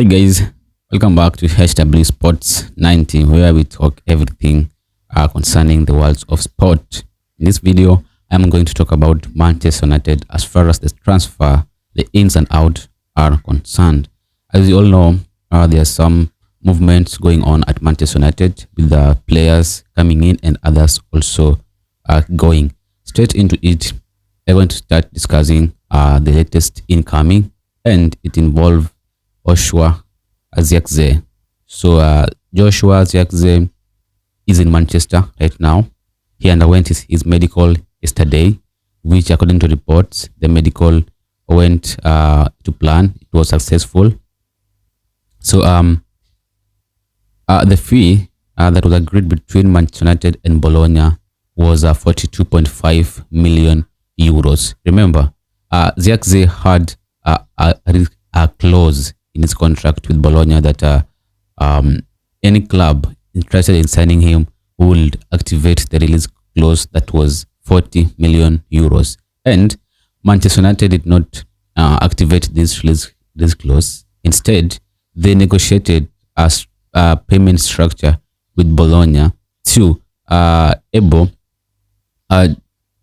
Hey guys, welcome back to HW Sports 90, where we talk everything concerning the world of sport. In this video, I'm going to talk about Manchester United as far as the transfer, the ins and outs are concerned. As you all know, there are some movements going on at Manchester United with the players coming in and others also going. Straight into it, we're going to start discussing the latest incoming, and it involves Joshua Zirkzee. So Joshua Zirkzee is in Manchester right now. He underwent his medical yesterday, which according to reports, the medical went to plan. It was successful. So the fee that was agreed between Manchester United and Bologna was 42.5 million euros. Remember, Zirkzee had a clause in his contract with Bologna that any club interested in signing him would activate the release clause that was 40 million euros. And Manchester United did not activate this release clause. Instead, they negotiated a payment structure with Bologna to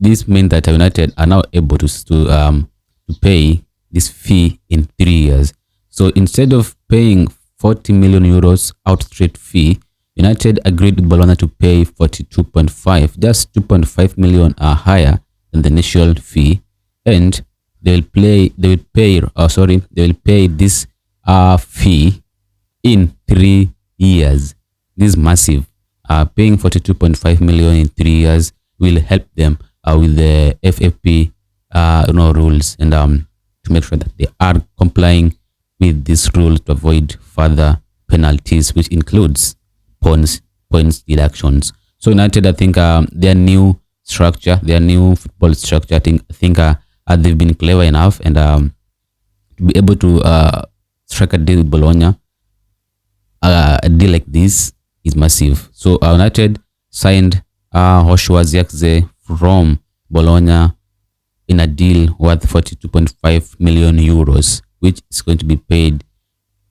this means that United are now able to pay this fee in 3 years. So instead of paying 40 million euros outright fee, United agreed with Bologna to pay 42.5, just 2.5 million higher than the initial fee, and they will pay this fee in 3 years. This is massive. Paying 42.5 million in 3 years will help them with the FFP rules, and to make sure that they are complying with this rule to avoid further penalties, which includes points deductions. So United, I think their new structure, their new football structure, I think they've been clever enough, and to be able to strike a deal with Bologna, a deal like this is massive. So United signed Joshua Zirkzee from Bologna in a deal worth 42.5 million euros, which is going to be paid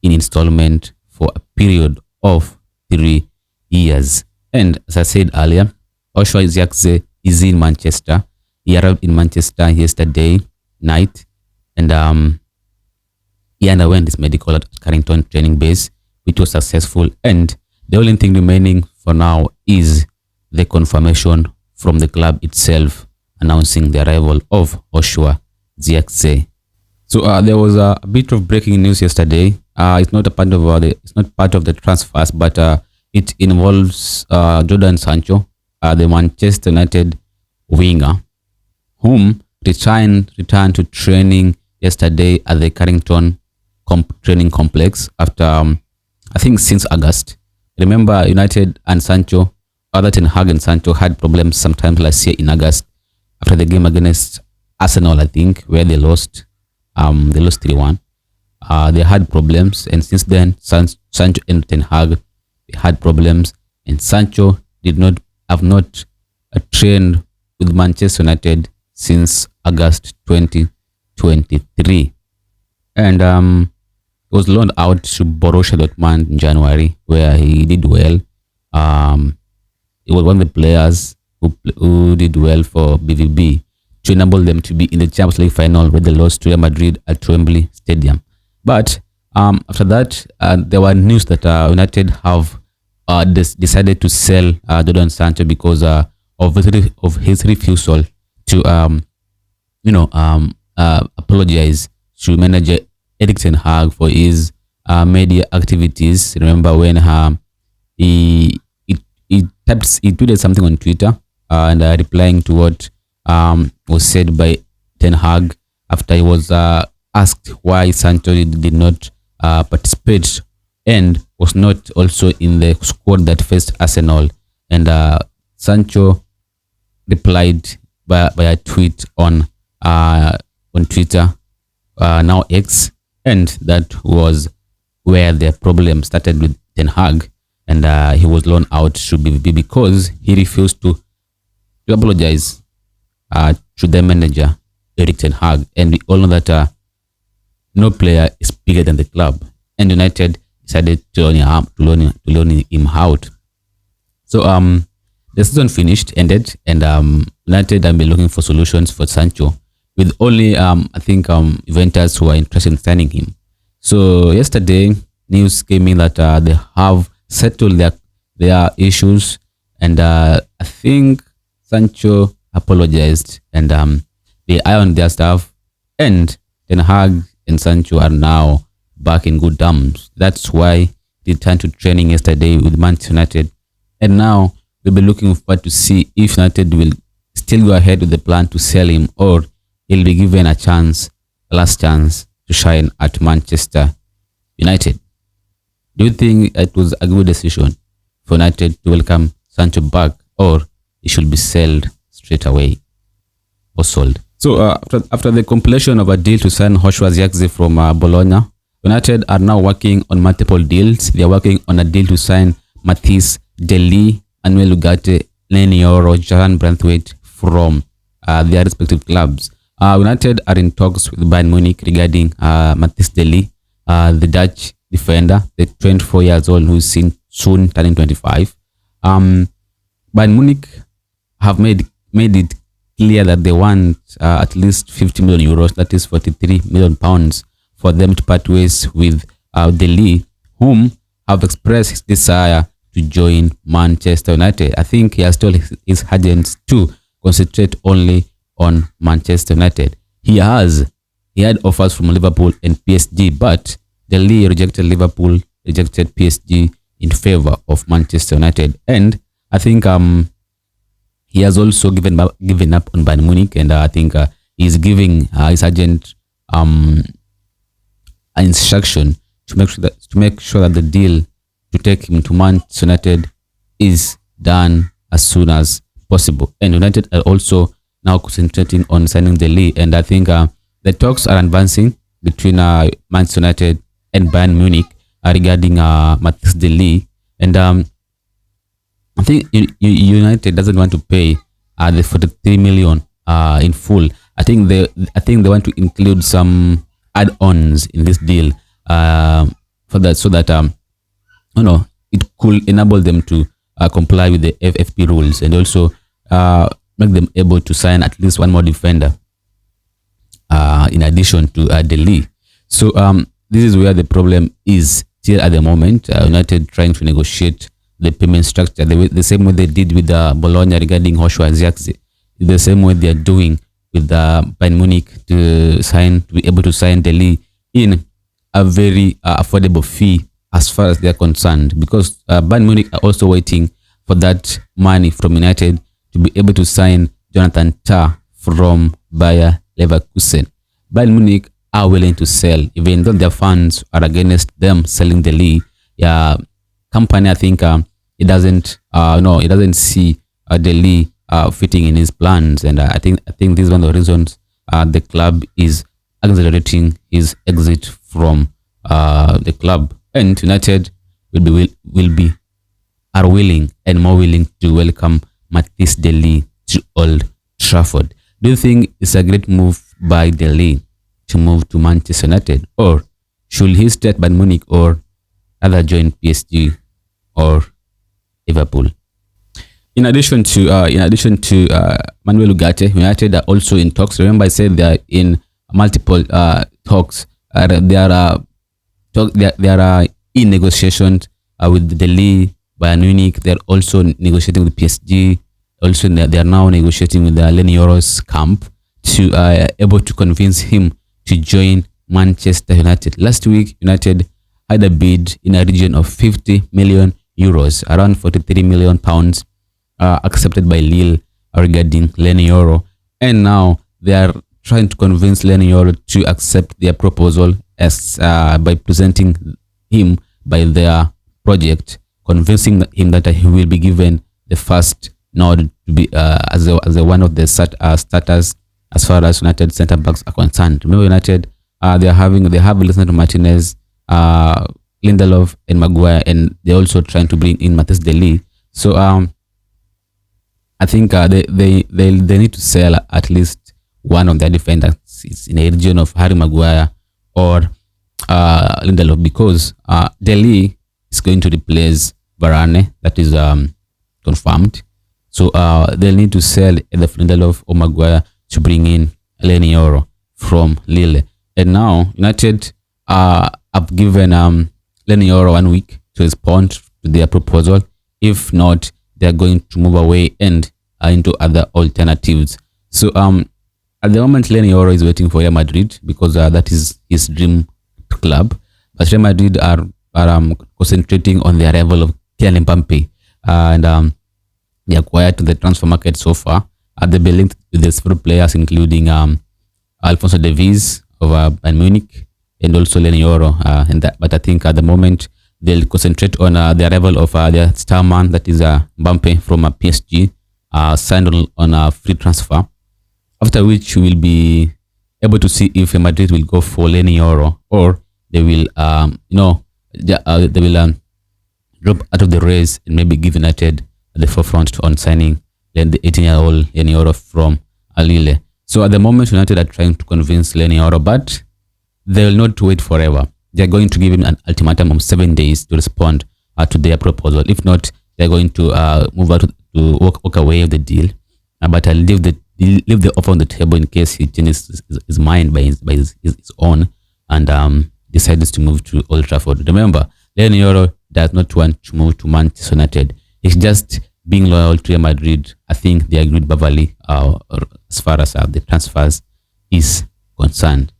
in installment for a period of 3 years. And as I said earlier, Joshua Zirkzee is in Manchester. He arrived in Manchester yesterday night, and he underwent his medical at Carrington training base, which was successful. And the only thing remaining for now is the confirmation from the club itself announcing the arrival of Joshua Zirkzee. So there was a bit of breaking news yesterday. It's not part of the transfers, but it involves Jadon Sancho, the Manchester United winger, whom returned to training yesterday at the Carrington training complex after I think since August. Remember, United and Sancho, other Ten Hag and Sancho had problems sometimes last year in August after the game against Arsenal, I think, where they lost. They lost 3-1. They had problems, and since then, Sancho and Ten Hag they had problems, and Sancho have not trained with Manchester United since August 2023, and he was loaned out to Borussia Dortmund in January, where he did well. He was one of the players who did well for BVB to enable them to be in the Champions League final, where they lost to Real Madrid at Wembley Stadium. But after that, there were news that United have decided to sell Jadon Sancho because of his refusal to apologize to manager Erik for his media activities. Remember when he tweeted something on Twitter and replying to what was said by Ten Hag after he was asked why Sancho did not participate and was not also in the squad that faced Arsenal. And Sancho replied by a tweet on Twitter, now X, and that was where the problem started with Ten Hag, and he was loaned out to BVB because he refused to apologize to the manager Erik Ten Hag. And we all know that no player is bigger than the club. and United decided to loan him out. So the season ended, and United have been looking for solutions for Sancho, with only I think Juventus who are interested in signing him. So yesterday, news came in that they have settled their issues, and I think Sancho apologized, and they ironed their stuff, and Ten Hag and Sancho are now back in good terms. That's why they returned to training yesterday with Manchester United, and now we'll be looking forward to see if United will still go ahead with the plan to sell him, or he'll be given a last chance to shine at Manchester United. Do you think it was a good decision for United to welcome Sancho back, or he should be sold straight away or sold? So after the completion of a deal to sign Joshua Zirkzee from Bologna, United are now working on multiple deals. They are working on a deal to sign Mathis De Ligt, Manuel Ugarte, Lenioro, Jahan Branthwaite from their respective clubs. United are in talks with Bayern Munich regarding Mathis De Ligt, the Dutch defender, the 24 years old who's soon turning 25. Bayern Munich have made it clear that they want at least 50 million euros, that is 43 million pounds, for them to part ways with De Ligt, whom have expressed his desire to join Manchester United. I think he has told his agents to concentrate only on Manchester United. He had offers from Liverpool and PSG, but De Ligt rejected PSG in favor of Manchester United, and I think he has also given up on Bayern Munich, and I think he's giving his agent an instruction to make sure that the deal to take him to Manchester United is done as soon as possible. And United are also now concentrating on signing De Ligt, and I think the talks are advancing between Manchester United and Bayern Munich regarding Mathis De Ligt, and I think United doesn't want to pay the 43 million in full. I think they want to include some add-ons in this deal for that, so that it could enable them to comply with the FFP rules, and also make them able to sign at least one more defender in addition to De Ligt. So this is where the problem is still at the moment. United trying to negotiate the payment structure the same way they did with Bologna regarding Joshua Zirkzee, the same way they are doing with Bayern Munich to be able to sign De Ligt in a very affordable fee as far as they are concerned, because Bayern Munich are also waiting for that money from United to be able to sign Jonathan Tah from Bayer Leverkusen. Bayern Munich are willing to sell, even though their fans are against them selling De Ligt. Yeah, company, I think it doesn't see De Ligt fitting in his plans, and I think this is one of the reasons the club is accelerating his exit from the club, and United are willing and more willing to welcome Mathis De Ligt to Old Trafford. Do you think it's a great move by De Ligt to move to Manchester United, or should he stay at Bayern Munich, or rather join PSG or Liverpool? In addition to Manuel Ugarte, United are also in talks. Remember, I said they are in multiple talks. They are in negotiations with De Ligt, Bayern Munich. They are also negotiating with PSG. Also, they are now negotiating with the Lenioro's camp to able to convince him to join Manchester United. Last week, United had a bid in a region of 50 million euros, around 43 million pounds, accepted by Lille regarding Lenioro, and now they are trying to convince Lenioro to accept their proposal as by presenting him by their project, convincing him that he will be given the first nod to be as one of the starters as far as United centre backs are concerned. Remember, United they have listened to Martinez, Lindelof, and Maguire, and they're also trying to bring in Mathis De Ligt. So I think they need to sell at least one of their defenders. It's in a region of Harry Maguire or Lindelof, because Dele is going to replace Varane. That is confirmed. So they'll need to sell either Lindelof or Maguire to bring in Lenioro from Lille. And now United have given Lenioro 1 week to respond to their proposal. If not, they're going to move away and into other alternatives. So at the moment, Lenioro is waiting for Real Madrid because that is his dream club. But Real Madrid are concentrating on the arrival of Kylian Mbappe, and they are quiet to the transfer market so far. They've been linked with several players, including Alphonso Davies of Bayern Munich and also Lenioro. But I think at the moment they'll concentrate on the arrival of their star man, that is Mbappe from PSG, signed on a free transfer. After which we will be able to see if Madrid will go for Lenioro or they will, they will drop out of the race and maybe give United the forefront on signing the 18-year-old Lenioro from Lille. So at the moment, United are trying to convince Lenioro, but they will not wait forever. They are going to give him an ultimatum of 7 days to respond to their proposal. If not, they are going to move out to walk away with the deal. But I'll leave the offer on the table in case he changes his mind by his own and decides to move to Old Trafford. Remember, Lenioro does not want to move to Manchester United. He's just being loyal to Real Madrid. I think they agreed verbally as far as the transfers is concerned.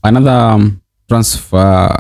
Another transfer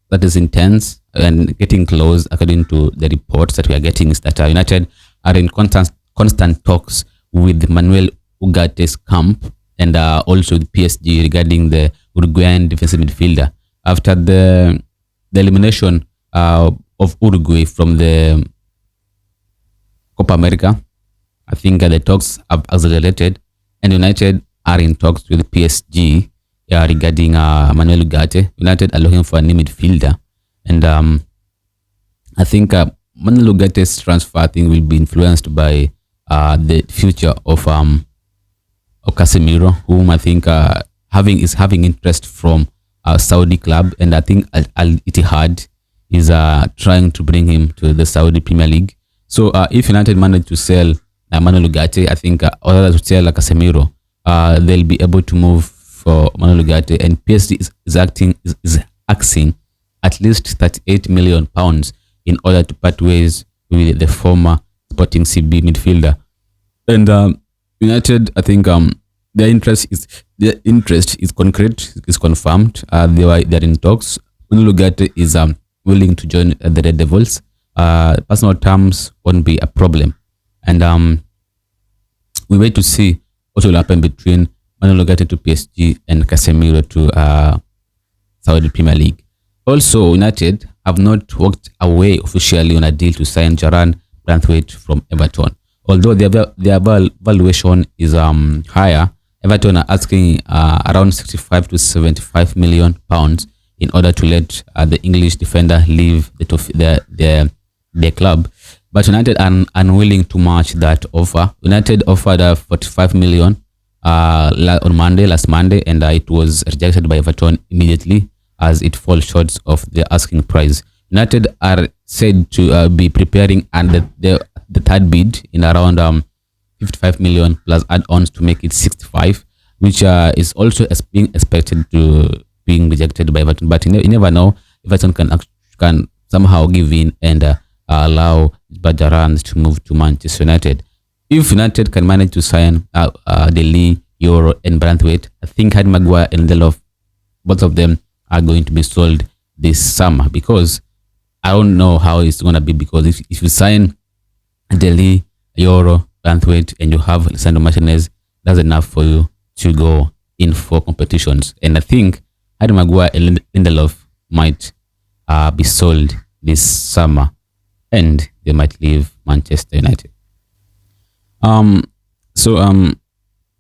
that is intense and getting close, according to the reports that we are getting, is that United are in constant talks with Manuel Ugarte's camp and also with PSG regarding the Uruguayan defensive midfielder. After the elimination of Uruguay from the Copa America, I think the talks have accelerated, and United are in talks with PSG regarding Manuel Ugarte. United are looking for a new midfielder, and I think Manuel Ugarte's transfer, I think, will be influenced by the future of Casemiro, whom I think is having interest from a Saudi club, and I think Al Ittihad is trying to bring him to the Saudi Premier League. So if United manage to sell Manuel Ugarte, I think or to sell Casemiro, they'll be able to move for Manuel Ugarte, and PSG is asking at least 38 million pounds in order to part ways with the former Sporting CB midfielder. And United, I think their interest is concrete, is confirmed. They're in talks. Manuel Ugarte is willing to join the Red Devils. Personal terms won't be a problem, and we wait to see what will happen between Manuel Ugarte to PSG and Casemiro to Saudi Premier League. Also, United have not walked away officially on a deal to sign Jadon Sancho from Everton. Although their valuation is higher, Everton are asking around 65 to 75 million pounds in order to let the English defender leave their club. But United are unwilling to match that offer. United offered 45 million last Monday, and it was rejected by Everton immediately as it falls short of the asking price. United are said to be preparing and the third bid in around 55 million plus add-ons to make it 65, which is also being expected to being rejected by Everton. But you never know. Everton can somehow give in and allow Jadon to move to Manchester United. If United can manage to sign Dele, Euro, and Branthwaite, I think Harry Maguire and Lindelof, both of them are going to be sold this summer, because I don't know how it's going to be, because if you sign Dele, Euro, Branthwaite, and you have Lisandro Martinez, that's enough for you to go in for competitions. And I think Harry Maguire and Lindelof might be sold this summer, and they might leave Manchester United.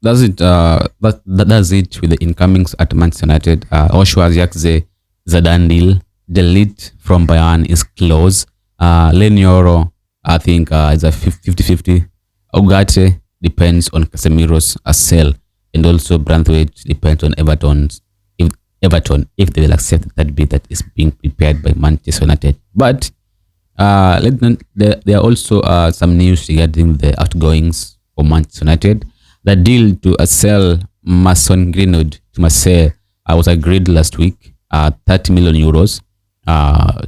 That's it. That's it with the incomings at Manchester United. Joshua Zirkzee is a done deal. The Ligt from Bayern is close. Lenioro, I think, is a 50-50. Ugarte depends on Casemiro's sale, and also Branthwaite depends on Everton's. If Everton if they will accept that bid that is being prepared by Manchester United. But there are also some news regarding the outgoings for Manchester United. The deal to sell Mason Greenwood to Marseille was agreed last week. 30 million euros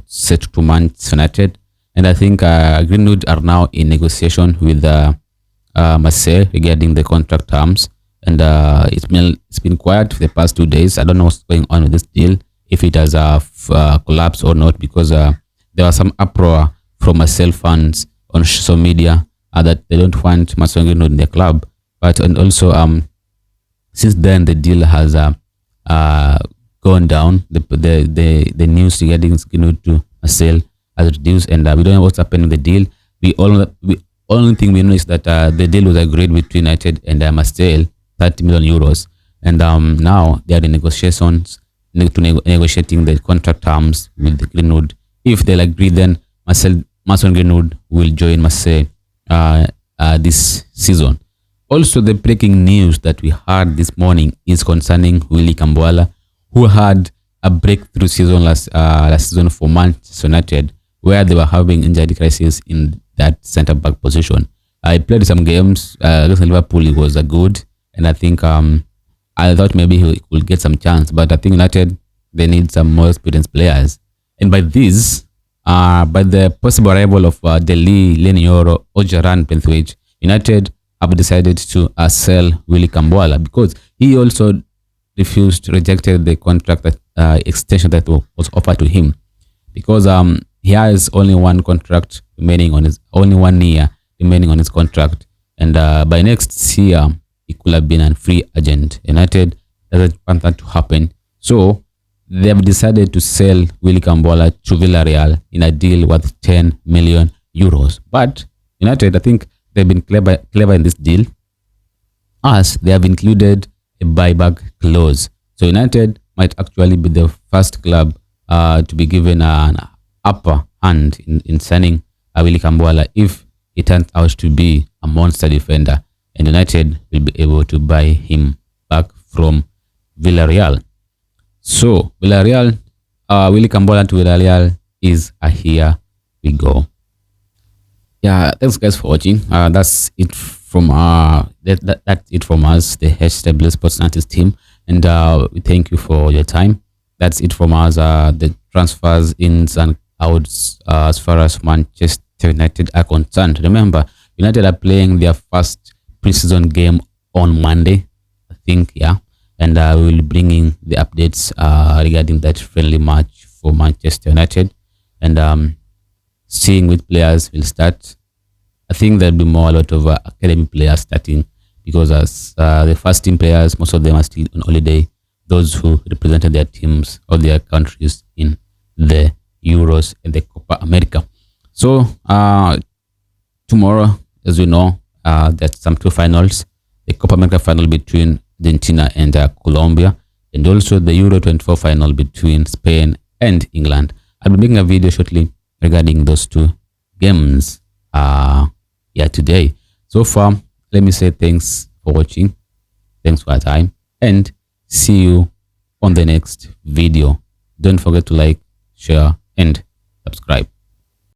set to Manchester United, and I think Greenwood are now in negotiation with Marseille regarding the contract terms. And it's been quiet for the past 2 days. I don't know what's going on with this deal, if it has collapsed or not, because there was some uproar from Marseille fans on social media that they don't want Mason Greenwood in their club. But and also since then the deal has gone down. The news regarding Greenwood to Marseille has reduced, and we don't know what's happening with the deal. We only thing we know is that the deal was agreed between United and Marseille, 30 million euros, and now they are in negotiations negotiating the contract terms with the Greenwood. If they'll agree, then Mason Greenwood will join Marseille this season. Also, the breaking news that we heard this morning is concerning Willy Camboala, who had a breakthrough season last season for Manchester United, where they were having injury crisis in that centre back position. I played some games against Liverpool. He was good, and I think I thought maybe he would get some chance, but I think United, they need some more experienced players. And by this, by the possible arrival of Deli, Lenioro, Ojaran, Penthwich, United have decided to sell Willy Camboala, because he also rejected the contract extension that was offered to him, because he has only one contract remaining on his only 1 year remaining on his contract, and by next year he could have been a free agent. United doesn't want that to happen, so they have decided to sell Willy Camboala to Villarreal in a deal worth 10 million euros. But United, I think they've been clever in this deal, as they have included a buyback clause. So United might actually be the first club to be given an upper hand in signing Willy Camboala if he turns out to be a monster defender, and United will be able to buy him back from Villarreal. So Villarreal, Willy Camboala to Villarreal is a here we go. Yeah, thanks guys for watching. That's it from that's it from us, the HW Sports Analytics team, and we thank you for your time. That's it from us. The transfers ins and outs as far as Manchester United are concerned. Remember, United are playing their first preseason game on Monday, I think, yeah, and we will be bringing the updates regarding that friendly match for Manchester United, and seeing which players will start. I think there'll be a lot of academy players starting, because as the first team players, most of them are still on holiday, those who represented their teams or their countries in the Euros and the Copa America. So tomorrow, as we know, there's some 2 finals: the Copa America final between Argentina and Colombia, and also the Euro 24 final between Spain and England. I'll be making a video shortly regarding those 2 games today. So far, let me say thanks for watching, thanks for your time, and see you on the next video. Don't forget to like, share, and subscribe.